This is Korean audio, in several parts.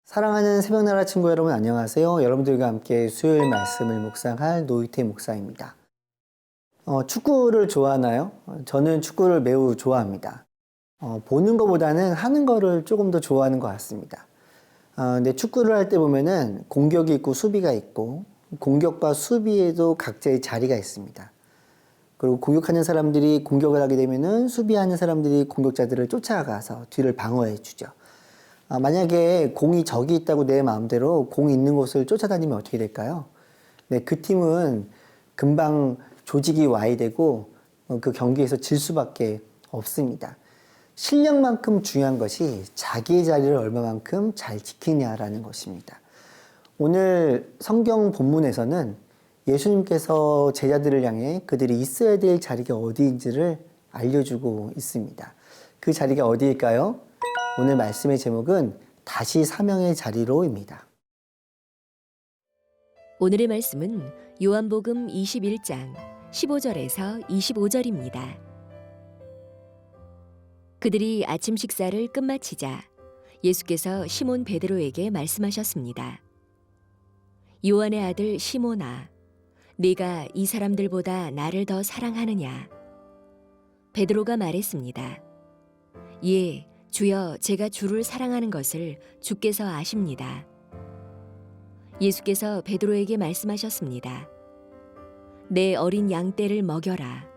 사랑하는 새벽나라 친구 여러분 안녕하세요. 여러분들과 함께 수요일 말씀을 묵상할 노희태 목사입니다. 축구를 좋아하나요? 저는 축구를 매우 좋아합니다. 보는 것보다는 하는 거를 조금 더 좋아하는 것 같습니다. 근데 축구를 할 때 보면은 공격이 있고 수비가 있고 공격과 수비에도 각자의 자리가 있습니다. 그리고 공격하는 사람들이 공격을 하게 되면은 수비하는 사람들이 공격자들을 쫓아가서 뒤를 방어해 주죠. 만약에 공이 저기 있다고 내 마음대로 공이 있는 곳을 쫓아다니면 어떻게 될까요? 네, 그 팀은 금방 조직이 와해되고 그 경기에서 질 수밖에 없습니다. 실력만큼 중요한 것이 자기의 자리를 얼마만큼 잘 지키냐라는 것입니다. 오늘 성경 본문에서는 예수님께서 제자들을 향해 그들이 있어야 될 자리가 어디인지를 알려주고 있습니다. 그 자리가 어디일까요? 오늘 말씀의 제목은 다시 사명의 자리로입니다. 오늘의 말씀은 요한복음 21장 15절에서 25절입니다. 그들이 아침 식사를 끝마치자 예수께서 시몬 베드로에게 말씀하셨습니다. 요한의 아들 시몬아, 네가 이 사람들보다 나를 더 사랑하느냐? 베드로가 말했습니다. 예, 주여, 제가 주를 사랑하는 것을 주께서 아십니다. 예수께서 베드로에게 말씀하셨습니다. 내 어린 양떼를 먹여라.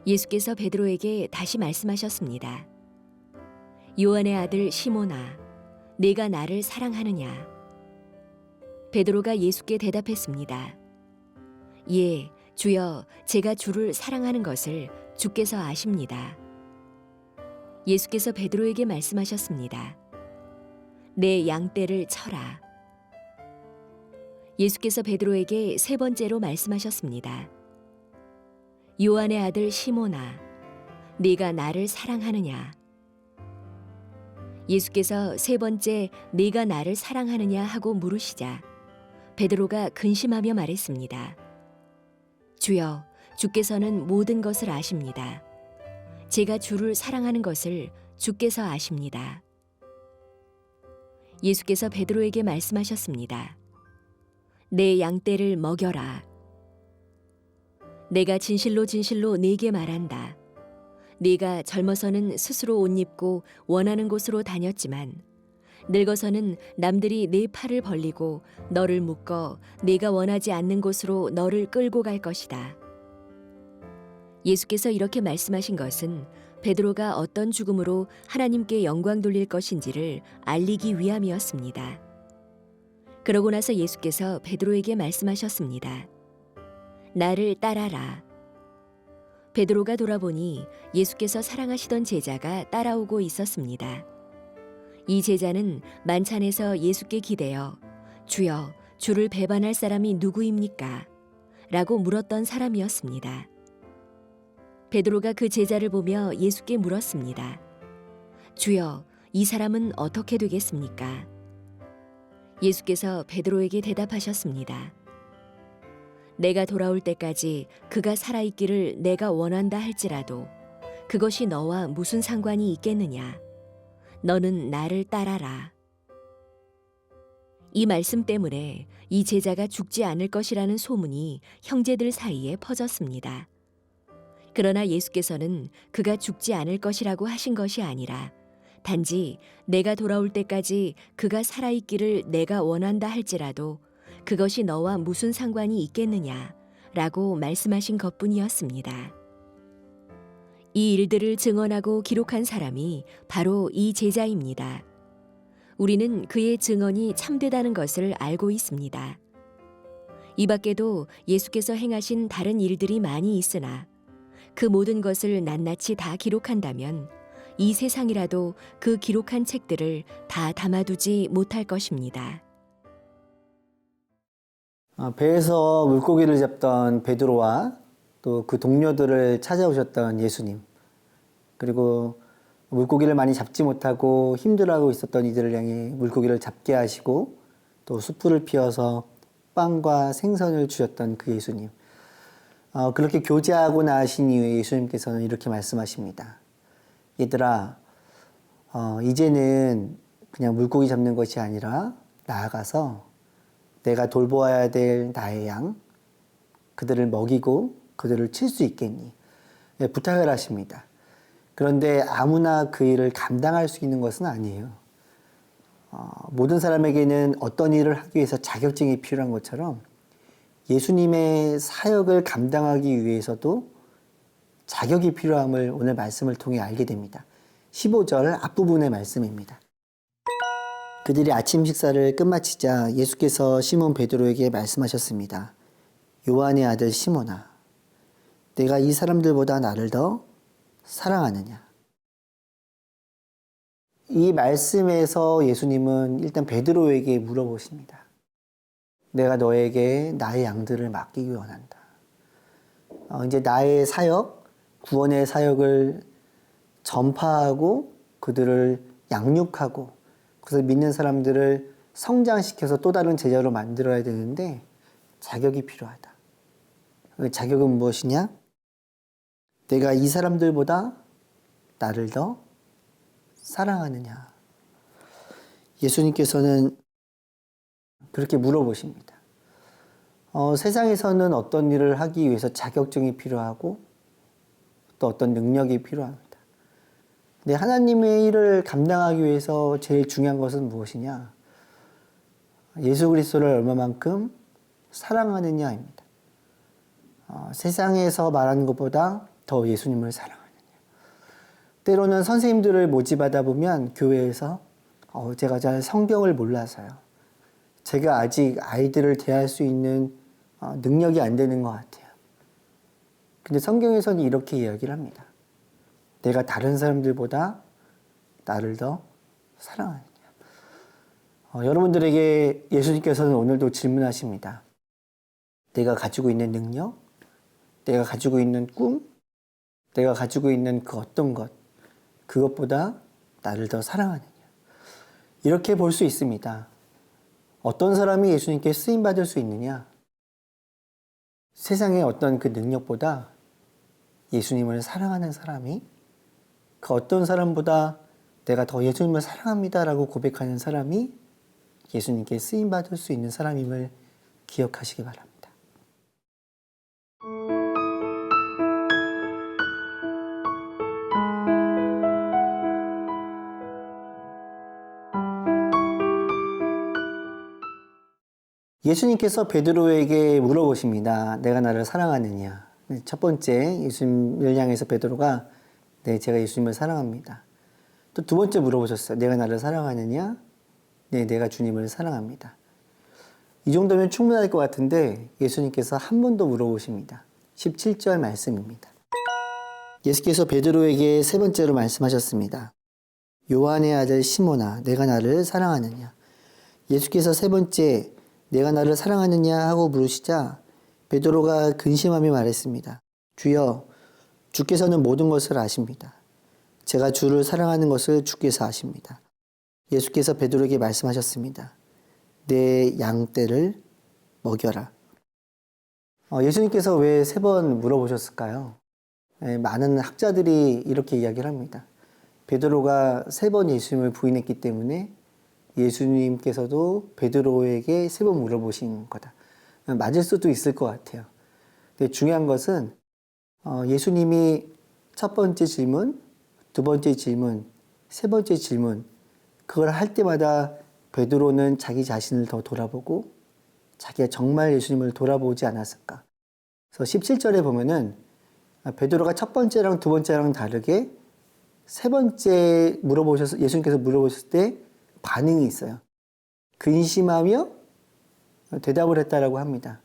예수께서 베드로에게 다시 말씀하셨습니다. 요한의 아들 시몬아, 네가 나를 사랑하느냐? 베드로가 예수께 대답했습니다. 예, 주여, 제가 주를 사랑하는 것을 주께서 아십니다. 예수께서 베드로에게 말씀하셨습니다. 내 양떼를 쳐라. 예수께서 베드로에게 세 번째로 말씀하셨습니다. 요한의 아들 시몬아, 네가 나를 사랑하느냐? 예수께서 세 번째 네가 나를 사랑하느냐 하고 물으시자 베드로가 근심하며 말했습니다. 주여, 주께서는 모든 것을 아십니다. 제가 주를 사랑하는 것을 주께서 아십니다. 예수께서 베드로에게 말씀하셨습니다. 내 양떼를 먹여라. 내가 진실로 진실로 네게 말한다. 네가 젊어서는 스스로 옷 입고 원하는 곳으로 다녔지만 늙어서는 남들이 네 팔을 벌리고 너를 묶어 네가 원하지 않는 곳으로 너를 끌고 갈 것이다. 예수께서 이렇게 말씀하신 것은 베드로가 어떤 죽음으로 하나님께 영광 돌릴 것인지를 알리기 위함이었습니다. 그러고 나서 예수께서 베드로에게 말씀하셨습니다. 나를 따라라. 베드로가 돌아보니 예수께서 사랑하시던 제자가 따라오고 있었습니다. 이 제자는 만찬에서 예수께 기대어 주여, 주를 배반할 사람이 누구입니까? 라고 물었던 사람이었습니다. 베드로가 그 제자를 보며 예수께 물었습니다. 주여, 이 사람은 어떻게 되겠습니까? 예수께서 베드로에게 대답하셨습니다. 내가 돌아올 때까지 그가 살아있기를 내가 원한다 할지라도 그것이 너와 무슨 상관이 있겠느냐? 너는 나를 따라라. 이 말씀 때문에 이 제자가 죽지 않을 것이라는 소문이 형제들 사이에 퍼졌습니다. 그러나 예수께서는 그가 죽지 않을 것이라고 하신 것이 아니라 단지 내가 돌아올 때까지 그가 살아있기를 내가 원한다 할지라도 그것이 너와 무슨 상관이 있겠느냐 라고 말씀하신 것뿐이었습니다. 이 일들을 증언하고 기록한 사람이 바로 이 제자입니다. 우리는 그의 증언이 참되다는 것을 알고 있습니다. 이 밖에도 예수께서 행하신 다른 일들이 많이 있으나 그 모든 것을 낱낱이 다 기록한다면 이 세상이라도 그 기록한 책들을 다 담아두지 못할 것입니다. 배에서 물고기를 잡던 베드로와 또 그 동료들을 찾아오셨던 예수님, 그리고 물고기를 많이 잡지 못하고 힘들어하고 있었던 이들을 향해 물고기를 잡게 하시고 또 숯불을 피워서 빵과 생선을 주셨던 그 예수님. 그렇게 교제하고 나신 이후에 예수님께서는 이렇게 말씀하십니다. 얘들아, 이제는 그냥 물고기 잡는 것이 아니라 나아가서 내가 돌보아야 될 나의 양, 그들을 먹이고 그들을 칠 수 있겠니? 네, 부탁을 하십니다. 그런데 아무나 그 일을 감당할 수 있는 것은 아니에요. 모든 사람에게는 어떤 일을 하기 위해서 자격증이 필요한 것처럼 예수님의 사역을 감당하기 위해서도 자격이 필요함을 오늘 말씀을 통해 알게 됩니다. 15절 앞부분의 말씀입니다. 그들이 아침 식사를 끝마치자 예수께서 시몬 베드로에게 말씀하셨습니다. 요한의 아들 시몬아, 내가 이 사람들보다 나를 더 사랑하느냐? 이 말씀에서 예수님은 일단 베드로에게 물어보십니다. 내가 너에게 나의 양들을 맡기기 원한다. 이제 나의 사역, 구원의 사역을 전파하고 그들을 양육하고 그래서 믿는 사람들을 성장시켜서 또 다른 제자로 만들어야 되는데 자격이 필요하다. 그 자격은 무엇이냐? 내가 이 사람들보다 나를 더 사랑하느냐? 예수님께서는 그렇게 물어보십니다. 세상에서는 어떤 일을 하기 위해서 자격증이 필요하고 또 어떤 능력이 필요합니다. 근데 하나님의 일을 감당하기 위해서 제일 중요한 것은 무엇이냐? 예수 그리스도를 얼마만큼 사랑하느냐입니다. 세상에서 말하는 것보다 더 예수님을 사랑하느냐. 때로는 선생님들을 모집하다 보면 교회에서 제가 잘 성경을 몰라서요. 제가 아직 아이들을 대할 수 있는 능력이 안 되는 것 같아요. 근데 성경에서는 이렇게 이야기를 합니다. 내가 다른 사람들보다 나를 더 사랑하느냐. 여러분들에게 예수님께서는 오늘도 질문하십니다. 내가 가지고 있는 능력, 내가 가지고 있는 꿈, 내가 가지고 있는 그 어떤 것, 그것보다 나를 더 사랑하느냐. 이렇게 볼 수 있습니다. 어떤 사람이 예수님께 쓰임받을 수 있느냐? 세상의 어떤 그 능력보다 예수님을 사랑하는 사람이 그 어떤 사람보다 내가 더 예수님을 사랑합니다라고 고백하는 사람이 예수님께 쓰임받을 수 있는 사람임을 기억하시기 바랍니다. 예수님께서 베드로에게 물어보십니다. 내가 나를 사랑하느냐? 첫 번째 예수님을 향해서 베드로가 네, 제가 예수님을 사랑합니다. 또 두 번째 물어보셨어요. 내가 나를 사랑하느냐? 네, 내가 주님을 사랑합니다. 이 정도면 충분할 것 같은데 예수님께서 한 번 더 물어보십니다. 17절 말씀입니다. 예수께서 베드로에게 세 번째로 말씀하셨습니다. 요한의 아들 시몬아, 내가 나를 사랑하느냐? 예수께서 세 번째 내가 나를 사랑하느냐 하고 물으시자 베드로가 근심하며 말했습니다. 주여, 주께서는 모든 것을 아십니다. 제가 주를 사랑하는 것을 주께서 아십니다. 예수께서 베드로에게 말씀하셨습니다. 내 양떼를 먹여라. 예수님께서 왜 세 번 물어보셨을까요? 많은 학자들이 이렇게 이야기를 합니다. 베드로가 세 번 예수님을 부인했기 때문에 예수님께서도 베드로에게 세 번 물어보신 거다. 맞을 수도 있을 것 같아요. 근데 중요한 것은 예수님이 첫 번째 질문, 두 번째 질문, 세 번째 질문 그걸 할 때마다 베드로는 자기 자신을 더 돌아보고 자기가 정말 예수님을 돌아보지 않았을까. 그래서 17절에 보면은 베드로가 첫 번째랑 두 번째랑 다르게 세 번째 예수님께서 물어보셨을 때 반응이 있어요. 근심하며 대답을 했다라고 합니다.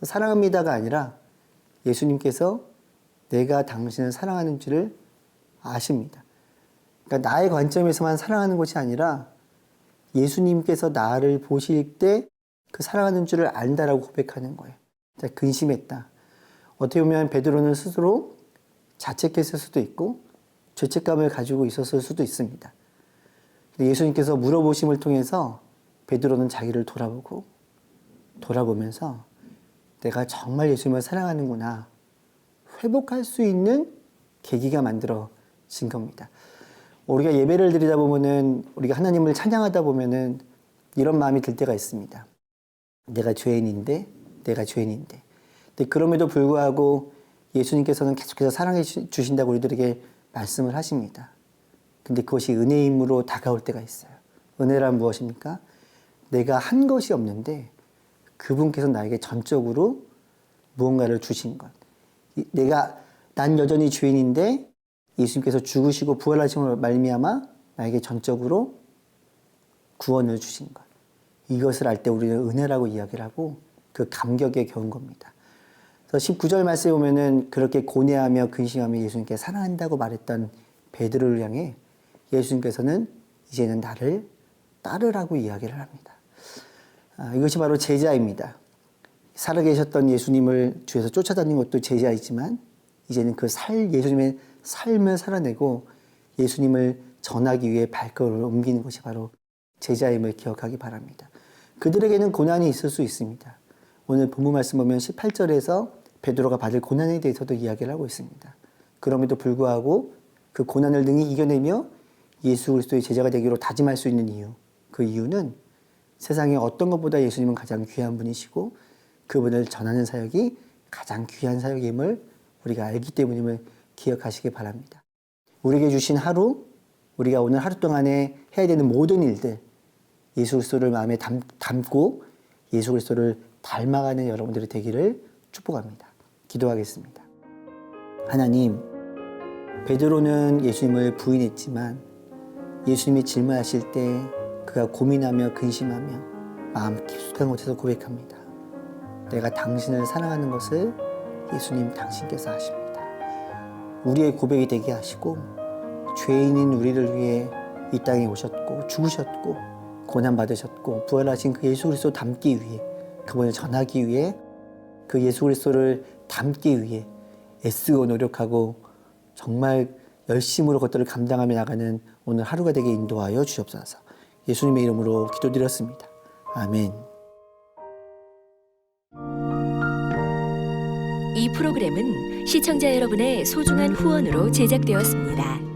사랑합니다가 아니라 예수님께서 내가 당신을 사랑하는 줄을 아십니다. 그러니까 나의 관점에서만 사랑하는 것이 아니라 예수님께서 나를 보실 때 그 사랑하는 줄을 안다라고 고백하는 거예요. 근심했다. 어떻게 보면 베드로는 스스로 자책했을 수도 있고 죄책감을 가지고 있었을 수도 있습니다. 예수님께서 물어보심을 통해서 베드로는 자기를 돌아보면서 내가 정말 예수님을 사랑하는구나 회복할 수 있는 계기가 만들어진 겁니다. 우리가 예배를 드리다 보면은 우리가 하나님을 찬양하다 보면은 이런 마음이 들 때가 있습니다. 내가 죄인인데. 근데 그럼에도 불구하고 예수님께서는 계속해서 사랑해 주신다고 우리들에게 말씀을 하십니다. 근데 그것이 은혜의 힘으로 다가올 때가 있어요. 은혜란 무엇입니까? 내가 한 것이 없는데 그분께서 나에게 전적으로 무언가를 주신 것. 난 여전히 죄인인데 예수님께서 죽으시고 부활하심으로 말미암아 나에게 전적으로 구원을 주신 것. 이것을 알 때 우리는 은혜라고 이야기를 하고 그 감격에 겨운 겁니다. 그래서 19절 말씀에 보면은 그렇게 고뇌하며 근심하며 예수님께 사랑한다고 말했던 베드로를 향해 예수님께서는 이제는 나를 따르라고 이야기를 합니다. 이것이 바로 제자입니다. 살아계셨던 예수님을 주에서 쫓아다닌 것도 제자이지만 이제는 예수님의 삶을 살아내고 예수님을 전하기 위해 발걸음을 옮기는 것이 바로 제자임을 기억하기 바랍니다. 그들에게는 고난이 있을 수 있습니다. 오늘 본문 말씀 보면 18절에서 베드로가 받을 고난에 대해서도 이야기를 하고 있습니다. 그럼에도 불구하고 그 고난을 능히 이겨내며 예수 그리스도의 제자가 되기로 다짐할 수 있는 이유, 그 이유는 세상에 어떤 것보다 예수님은 가장 귀한 분이시고 그분을 전하는 사역이 가장 귀한 사역임을 우리가 알기 때문임을 기억하시기 바랍니다. 우리에게 주신 하루, 우리가 오늘 하루 동안에 해야 되는 모든 일들, 예수 그리스도를 마음에 담고 예수 그리스도를 닮아가는 여러분들이 되기를 축복합니다. 기도하겠습니다. 하나님, 베드로는 예수님을 부인했지만 예수님이 질문하실 때 그가 고민하며 근심하며 마음 깊숙한 곳에서 고백합니다. 내가 당신을 사랑하는 것을 예수님 당신께서 하십니다. 우리의 고백이 되게 하시고 죄인인 우리를 위해 이 땅에 오셨고 죽으셨고 고난받으셨고 부활하신 그 예수 그리스도 닮기 위해 그분을 전하기 위해 그 예수 그리스도를 닮기 위해 애쓰고 노력하고 정말 열심으로 그것들을 감당하며 나가는 오늘 하루가 되게 인도하여 주옵소서. 예수님의 이름으로 기도드렸습니다. 아멘. 이 프로그램은 시청자 여러분의 소중한 후원으로 제작되었습니다.